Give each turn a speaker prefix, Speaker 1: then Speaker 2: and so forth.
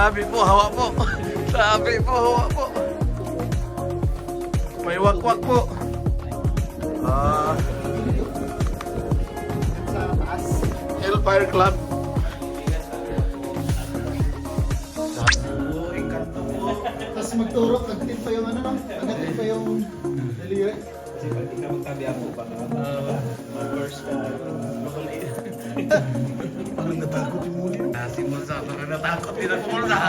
Speaker 1: Sabi po, hawa po. Sabi po, hawa po. May wakwak po. Hellfire Club.
Speaker 2: Tapos magturok, agtid pa yung ano, no? Agtid pa yung daliri.
Speaker 3: Kasi pag di ka magtabi ako, baka mag-burst ka.
Speaker 1: Parang natakot yung muli. Si Mulsa, parang natakot din ako Mulsa.